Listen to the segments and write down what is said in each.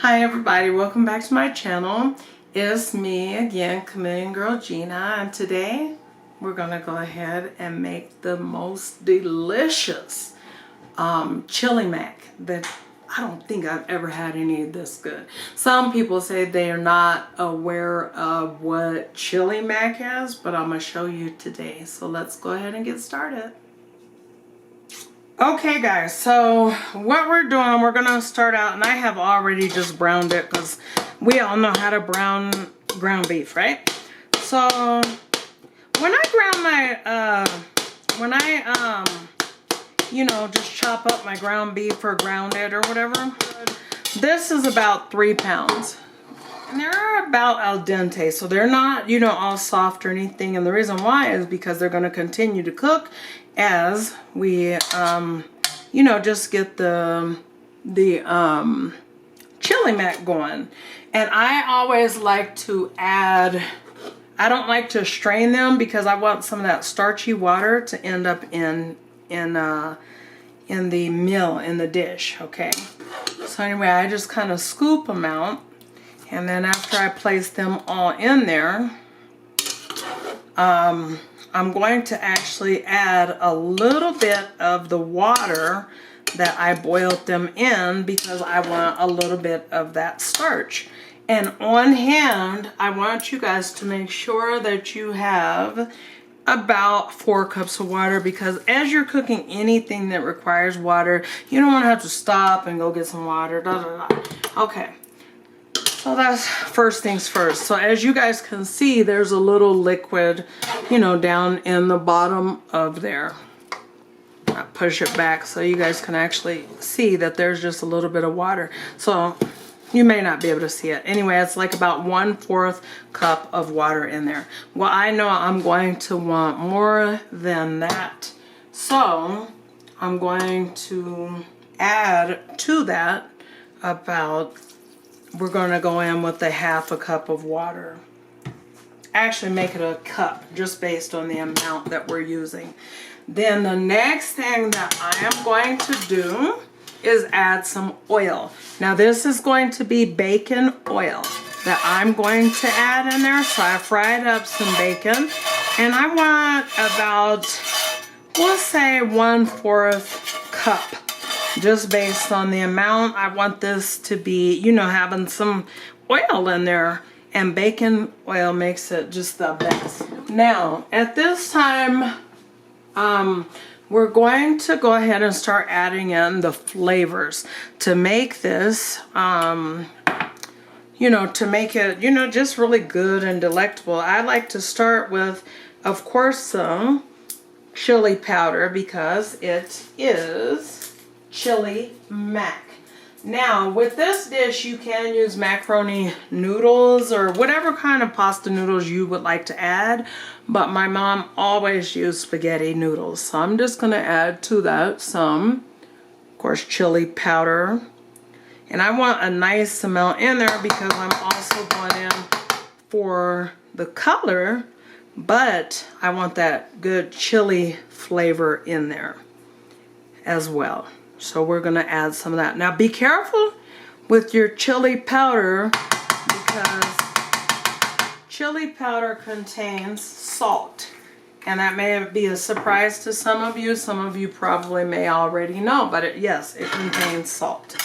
Hi everybody, welcome back to my channel. It's me again, Chameleon Girl Gina, and today we're gonna go ahead and make the most delicious chili mac that I don't think I've ever had any of this good. Some people say they are not aware of what chili mac is, but I'm gonna show you today. So let's go ahead and get started. Okay guys, so what we're doing, we're gonna start out, and I have already just browned it because we all know how to brown ground beef, right? So when I ground my you know, just chop up my ground beef or ground it or whatever, this is about 3 pounds. And they're about al dente, so they're not, you know, all soft or anything. And the reason why is because they're going to continue to cook as we, you know, just get the chili mac going. And I always like to add, I don't like to strain them because I want some of that starchy water to end up in the meal, in the dish, okay? So anyway, I just kind of scoop them out. And then after I place them all in there, I'm going to actually add a little bit of the water that I boiled them in because I want a little bit of that starch. And on hand, I want you guys to make sure that you have about 4 cups of water, because as you're cooking anything that requires water, you don't want to have to stop and go get some water. Okay. So that's first things first. So as you guys can see, there's a little liquid, you know, down in the bottom of there. I push it back so you guys can actually see that there's just a little bit of water. So you may not be able to see it. Anyway, it's like about 1/4 cup of water in there. Well, I know I'm going to want more than that. So I'm going to add to that about, we're going to go in with a 1/2 cup of water. Actually make it a cup just based on the amount that we're using. Then the next thing that I am going to do is add some oil. Now this is going to be bacon oil that I'm going to add in there. So I fried up some bacon, and I want about, we'll say 1/4 cup. Just based on the amount, I want this to be, you know, having some oil in there, and bacon oil makes it just the best. Now, at this time, we're going to go ahead and start adding in the flavors to make this, you know, to make it, you know, just really good and delectable. I like to start with, of course, some chili powder because it is chili mac. Now with this dish you can use macaroni noodles or whatever kind of pasta noodles you would like to add, but my mom always used spaghetti noodles, so I'm just going to add to that some, of course, chili powder. And I want a nice amount in there because I'm also going in for the color, but I want that good chili flavor in there as well. So we're going to add some of that. Now be careful with your chili powder because chili powder contains salt. And that may be a surprise to some of you. Some of you probably may already know, but yes, it contains salt.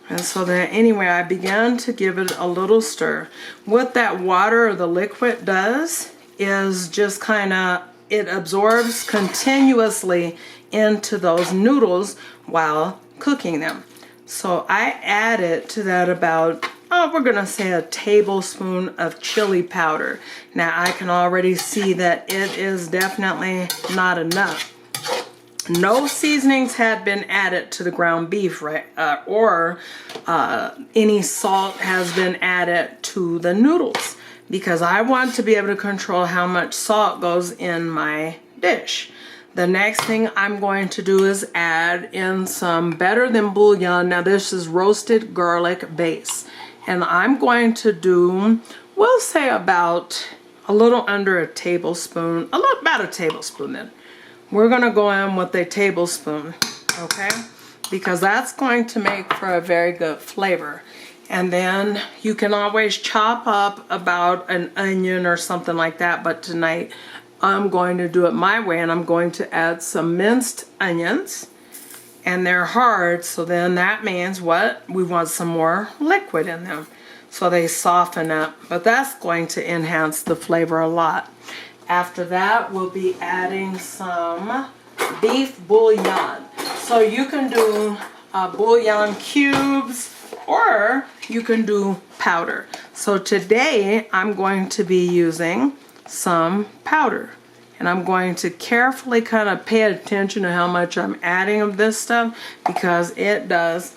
And so then anyway, I began to give it a little stir. What that water or the liquid does is just kind of, it absorbs continuously into those noodles while cooking them. So I added to that about, oh, we're gonna say a tablespoon of chili powder. Now I can already see that it is definitely not enough. No seasonings had been added to the ground beef, right? Or any salt has been added to the noodles, because I want to be able to control how much salt goes in my dish. The next thing I'm going to do is add in some Better Than Bouillon. Now this is roasted garlic base. And I'm going to do, we'll say about a little under a tablespoon, about a tablespoon then. We're gonna go in with a tablespoon, okay? Because that's going to make for a very good flavor. And then you can always chop up about an onion or something like that, but tonight I'm going to do it my way, and I'm going to add some minced onions. And they're hard, so then that means what? We want some more liquid in them so they soften up. But that's going to enhance the flavor a lot. After that, we'll be adding some beef bouillon. So you can do bouillon cubes, or you can do powder. So today I'm going to be using some powder. And I'm going to carefully kind of pay attention to how much I'm adding of this stuff, because it does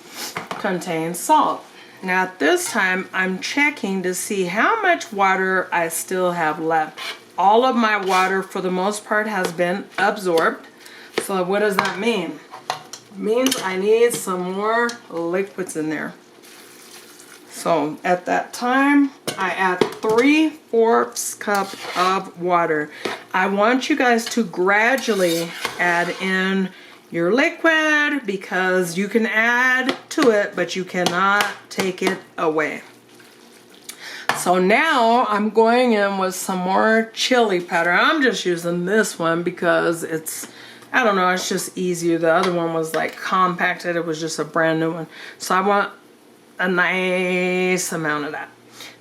contain salt. Now at this time, I'm checking to see how much water I still have left. All of my water, for the most part, has been absorbed. So what does that mean? It means I need some more liquids in there. So at that time, I add 3/4 cup of water. I want you guys to gradually add in your liquid, because you can add to it, but you cannot take it away. So now I'm going in with some more chili powder. I'm just using this one because it's, I don't know, it's just easier. The other one was like compacted. It was just a brand new one. So I want a nice amount of that.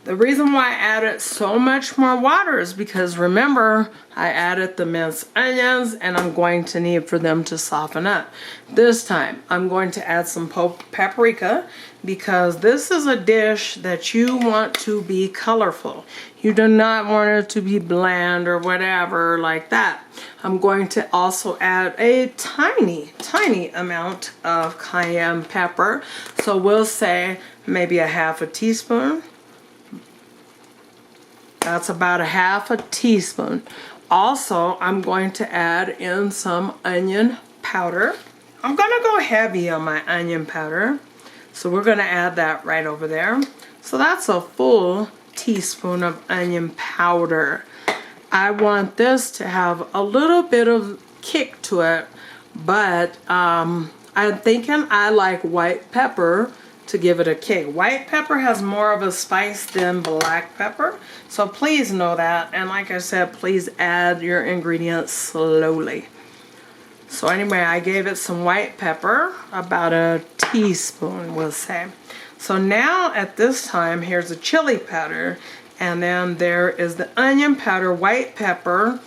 The reason why I added so much more water is because, remember, I added the minced onions, and I'm going to need for them to soften up. This time, I'm going to add some paprika, because this is a dish that you want to be colorful. You do not want it to be bland or whatever like that. I'm going to also add a tiny amount of cayenne pepper. So we'll say maybe a 1/2 teaspoon. That's about a 1/2 teaspoon. Also, I'm going to add in some onion powder. I'm going to go heavy on my onion powder. So we're going to add that right over there. So that's a full teaspoon of onion powder. I want this to have a little bit of kick to it, but I'm thinking I like white pepper to give it a kick. White pepper has more of a spice than black pepper, so please know that. And like I said, please add your ingredients slowly. So anyway, I gave it some white pepper, about a teaspoon, we'll say. So now at this time, here's the chili powder, and then there is the onion powder, white pepper,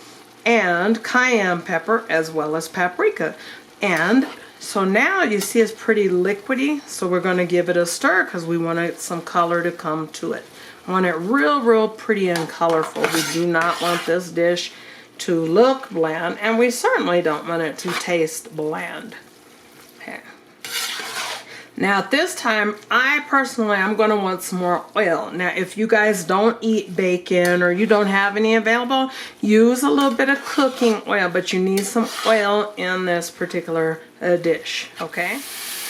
and cayenne pepper, as well as paprika. And so now you see it's pretty liquidy, so we're going to give it a stir because we want some color to come to it. I want it real pretty and colorful. We do not want this dish to look bland, and we certainly don't want it to taste bland. Okay. Now at this time, I personally, I'm going to want some more oil. Now if you guys don't eat bacon or you don't have any available, use a little bit of cooking oil, but you need some oil in this particular dish, okay?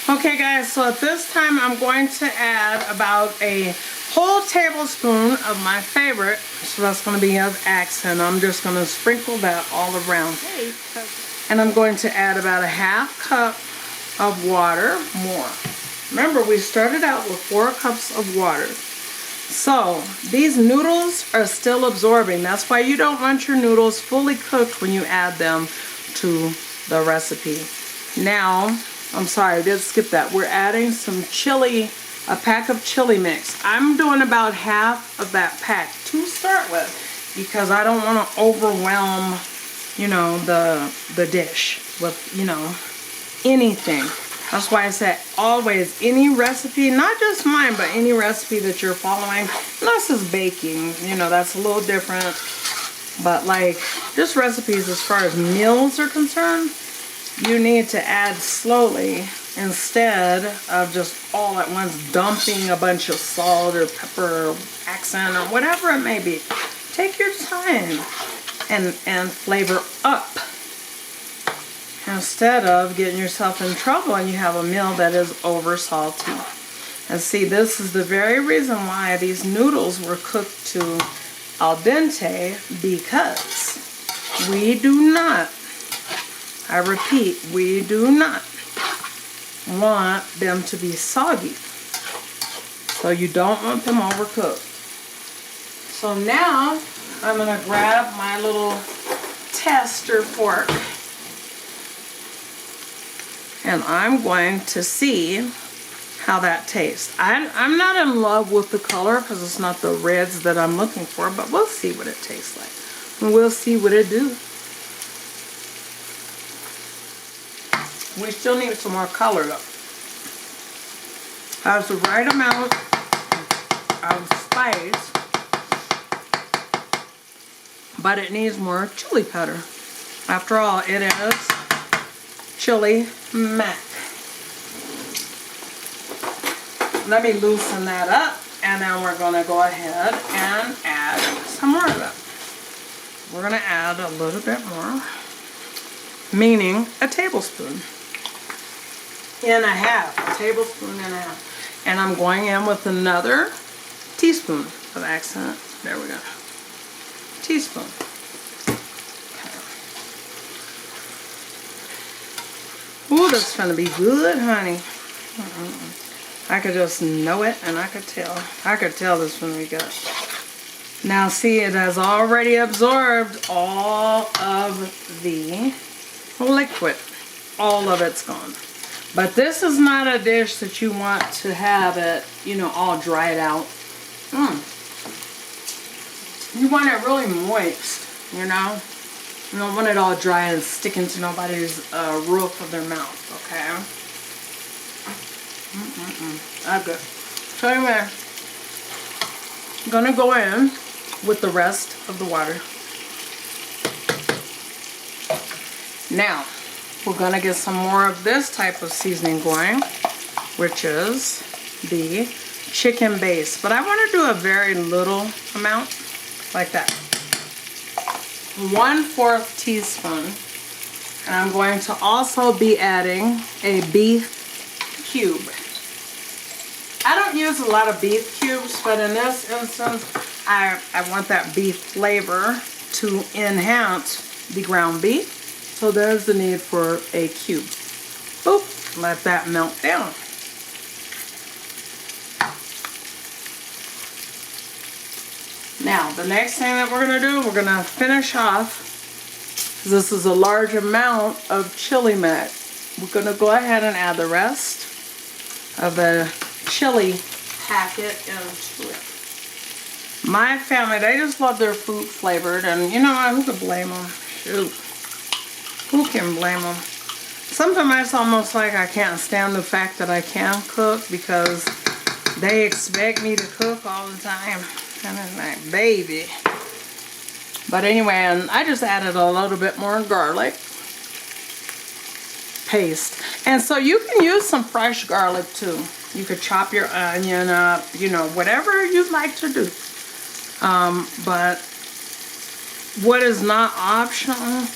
Okay guys, so at this time I'm going to add about a whole tablespoon of my favorite, so that's going to be an accent. I'm just going to sprinkle that all around. And I'm going to add about a 1/2 cup of water more. Remember, we started out with 4 cups of water. So these noodles are still absorbing. That's why you don't want your noodles fully cooked when you add them to the recipe. Now, I'm sorry, I did skip that. We're adding some chili, a pack of chili mix. I'm doing about 1/2 of that pack to start with, because I don't want to overwhelm, you know, the dish with, you know, anything. That's why I say always, any recipe, not just mine, but any recipe that you're following, unless it's baking, you know, that's a little different. But like, just recipes as far as meals are concerned, you need to add slowly instead of just all at once dumping a bunch of salt or pepper or accent or whatever it may be. Take your time and flavor up, instead of getting yourself in trouble and you have a meal that is over salty. And see, this is the very reason why these noodles were cooked to al dente, because we do not, I repeat, we do not want them to be soggy. So you don't want them overcooked. So now I'm going to grab my little tester fork. And I'm going to see how that tastes. I'm not in love with the color because it's not the reds that I'm looking for, but we'll see what it tastes like. And we'll see what it do. We still need some more color though. Has the right amount of spice, but it needs more chili powder. After all, it is chili mac. Let me loosen that up, and then we're going to go ahead and add some more of it. We're going to add a little bit more, meaning a tablespoon and a half, a tablespoon and a half. And I'm going in with another teaspoon of accent. There we go. Teaspoon. Okay. Ooh, that's going to be good, honey. I could just know it, and I could tell. I could tell this when we got. Now see, it has already absorbed all of the liquid. All of it's gone. But this is not a dish that you want to have it, you know, all dried out. You want it really moist, you know. You don't want it all dry and sticking to nobody's roof of their mouth, okay? That's good. So anyway, I'm gonna go in with the rest of the water. Now, we're gonna get some more of this type of seasoning going, which is the chicken base. But I want to do a very little amount, like that. 1/4 teaspoon. And I'm going to also be adding a beef cube. I don't use a lot of beef cubes, but in this instance, I want that beef flavor to enhance the ground beef. So there's the need for a cube. Boop, let that melt down. Now, the next thing that we're gonna do, we're gonna finish off. This is a large amount of chili mac. We're gonna go ahead and add the rest of the chili packet into it. My family, they just love their food flavored, and you know what, who could blame them? Shoot. Who can blame them? Sometimes it's almost like I can't stand the fact that I can cook because they expect me to cook all the time. And I'm like, baby. But anyway, and I just added a little bit more garlic paste. And so you can use some fresh garlic too. You could chop your onion up, you know, whatever you'd like to do. But what is not optional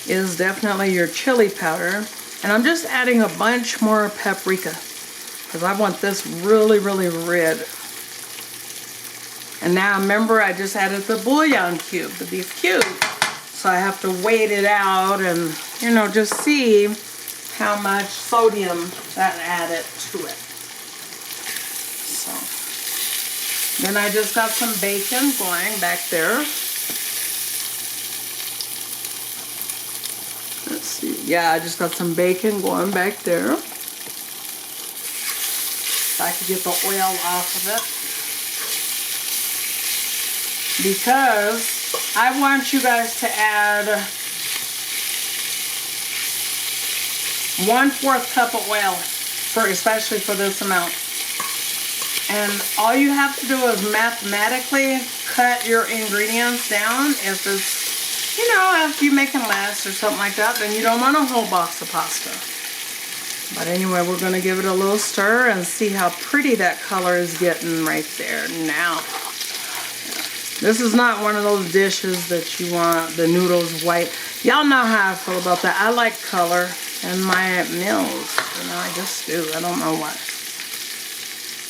is definitely your chili powder. And I'm just adding a bunch more paprika because I want this really, really red. And now remember, I just added the bouillon cube, the beef cube. So I have to wait it out and, you know, just see how much sodium that added to it. So then I just got some bacon going back there. Let's see. Yeah, I just got some bacon going back there. So I could get the oil off of it. Because I want you guys to add 1/4 cup of oil, especially for this amount. And all you have to do is mathematically cut your ingredients down. If it's, you know, if you're making less or something like that, then you don't want a whole box of pasta. But anyway, we're going to give it a little stir and see how pretty that color is getting right there now. This is not one of those dishes that you want the noodles white. Y'all know how I feel about that. I like color in my meals. You know, I just do. I don't know why.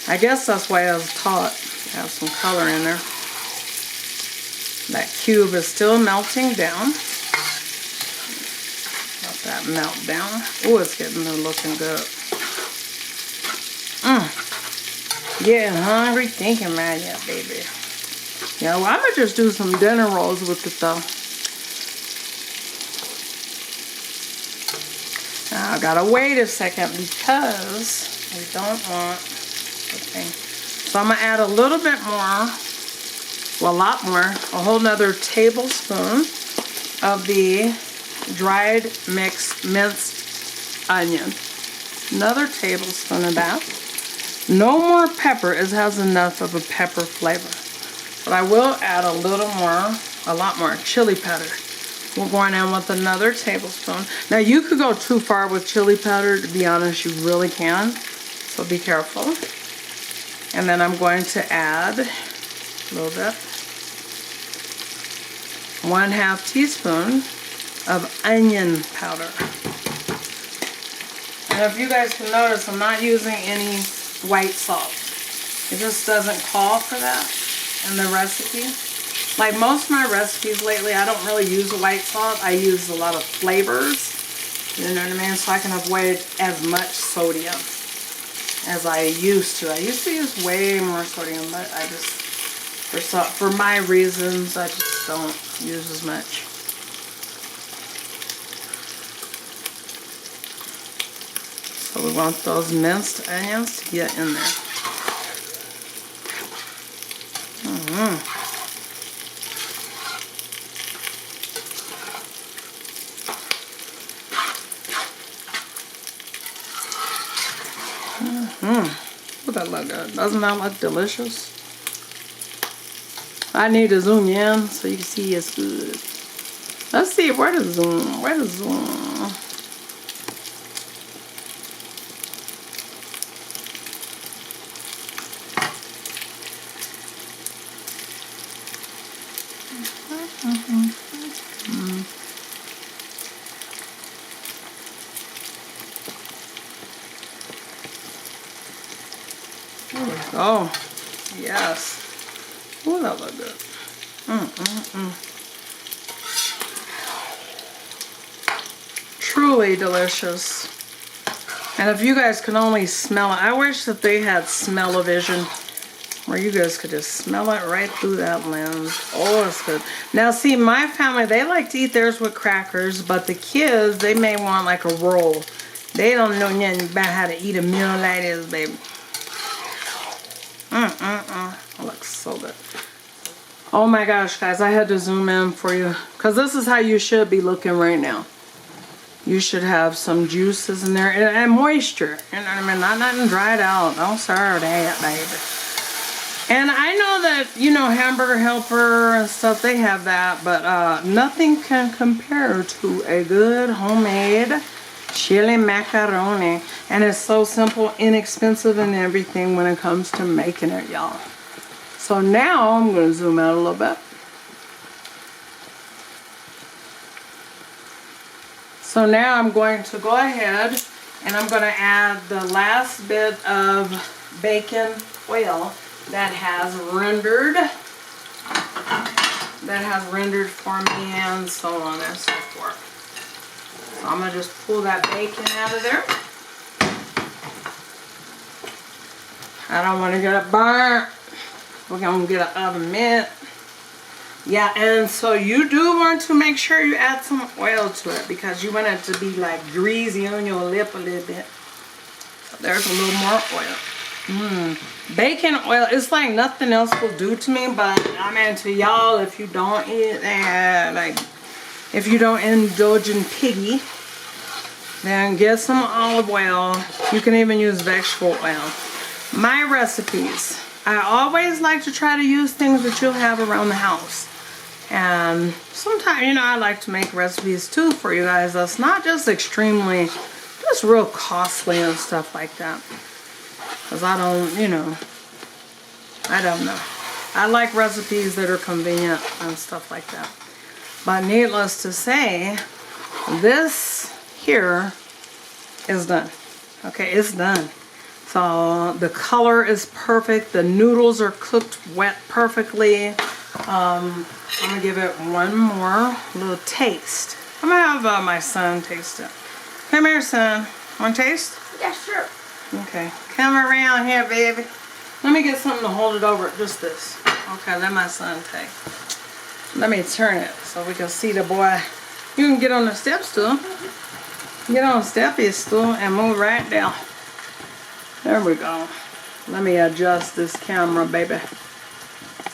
I guess that's why I was taught to have some color in there. That cube is still melting down. Let that melt down. Oh, it's getting looking good. Getting hungry thinking about it, baby. Yeah, well, I'm gonna just do some dinner rolls with it though. Now I gotta wait a second because we don't want the thing. So I'm gonna add a little bit more, well, a lot more, a whole nother tablespoon of the dried minced onion. Another tablespoon of that. No more pepper. It has enough of a pepper flavor. But I will add a little more, a lot more chili powder. We're going in with another tablespoon. Now you could go too far with chili powder, to be honest, you really can. So be careful. And then I'm going to add a little bit. 1/2 teaspoon of onion powder. And if you guys can notice, I'm not using any white salt. It just doesn't call for that in the recipe. Like most of my recipes lately, I don't really use white salt. I use a lot of flavors. You know what I mean? So I can avoid as much sodium as I used to. I used to use way more sodium, but I just, for my reasons, I just don't use as much. So we want those minced onions to get in there. Oh, that look good. Doesn't that look delicious? I need to zoom in so you can see it's good. Let's see, where to zoom? Where to zoom? Oh, yes. Oh, that look good. Truly delicious. And if you guys can only smell it, I wish that they had smell-o-vision where you guys could just smell it right through that lens. Oh, it's good. Now, see, my family, they like to eat theirs with crackers, but the kids, they may want like a roll. They don't know nothing about how to eat a meal like this, baby. It looks so good. Oh my gosh, guys, I had to zoom in for you because this is how you should be looking right now. You should have some juices in there and moisture. You know what I mean? Not nothing dried out. Don't serve that, baby. And I know that, you know, Hamburger Helper and stuff, they have that, but nothing can compare to a good homemade chili macaroni. And it's so simple, inexpensive, and everything when it comes to making it, y'all. So now I'm going to zoom out a little bit. So now I'm going to go ahead and I'm going to add the last bit of bacon oil that has rendered for me, and so on and so forth. So I'm going to just pull that bacon out of there. I don't want to get it burnt. We're going to get an oven mitt. Yeah, and so you do want to make sure you add some oil to it because you want it to be like greasy on your lip a little bit. So there's a little more oil. Bacon oil, it's like nothing else will do to me, but I mean to y'all, if you don't eat that, like if you don't indulge in piggy, then get some olive oil. You can even use vegetable oil. My recipes, I always like to try to use things that you'll have around the house. And sometimes, you know, I like to make recipes too for you guys that's not just extremely, just real costly and stuff like that. Because I don't, you know, I don't know. I like recipes that are convenient and stuff like that. But needless to say, this here is done. Okay, it's done. So the color is perfect. The noodles are cooked wet perfectly. I'm gonna give it one more little taste. I'm gonna have my son taste it. Come here, son. Want to taste? Yeah, sure. Okay. Come around here, baby. Let me get something to hold it over. Just this. Okay, let my son take. Let me turn it so we can see the boy. You can get on the step stool. Get on the steppy stool and move right down. There we go. Let me adjust this camera, baby.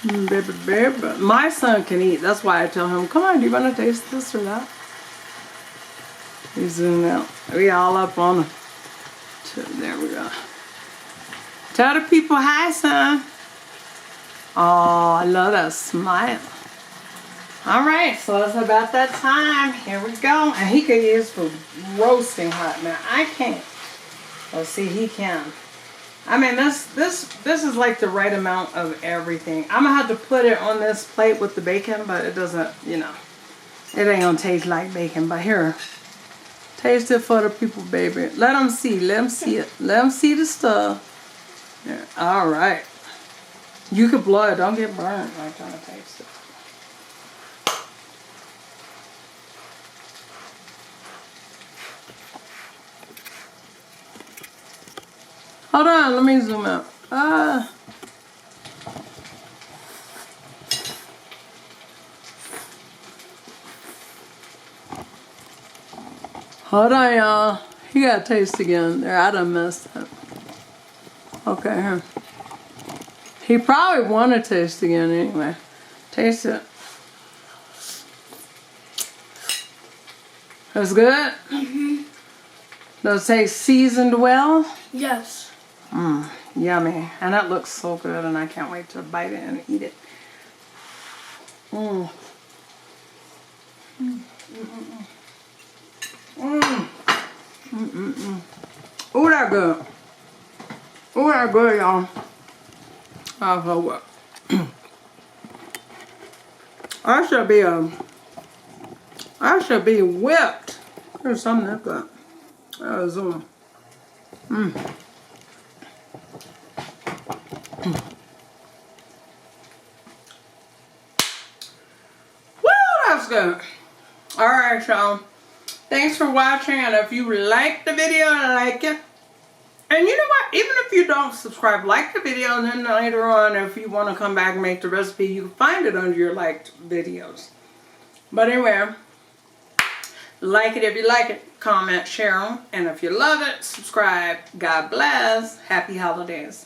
Baby. My son can eat. That's why I tell him, come on, do you want to taste this or that? He's zooming out. We all up on him. There we go. Tell the people hi, son. Oh, I love that smile. All right, so it's about that time. Here we go. And he could use for roasting hot. Now I can't. Let's see, he can. I mean, this is like the right amount of everything. I'm gonna have to put it on this plate with the bacon, but it doesn't, you know, it ain't gonna taste like bacon. But here, taste it for the people, baby. Let them see. Let them see it. Let them see the stuff. Yeah. All right. You can blow it. Don't get burned like trying to taste it. Hold on. Let me zoom out. Hold on, y'all. You gotta taste again. There, I done messed up. Okay, here. He probably want to taste again anyway. Taste it. That's good? Mm-hmm. Does it taste seasoned well? Yes. Yummy. And that looks so good, and I can't wait to bite it and eat it. Oh, that good. Oh, that good, y'all. Oh, what? I should be whipped. There's something like that. That was Woo, that's good. All right, y'all. Thanks for watching, and if you liked the video, like it. And you know what? Even if you don't subscribe, like the video, and then later on, if you want to come back and make the recipe, you can find it under your liked videos. But anyway, like it if you like it, comment, share them, and if you love it, subscribe. God bless. Happy holidays.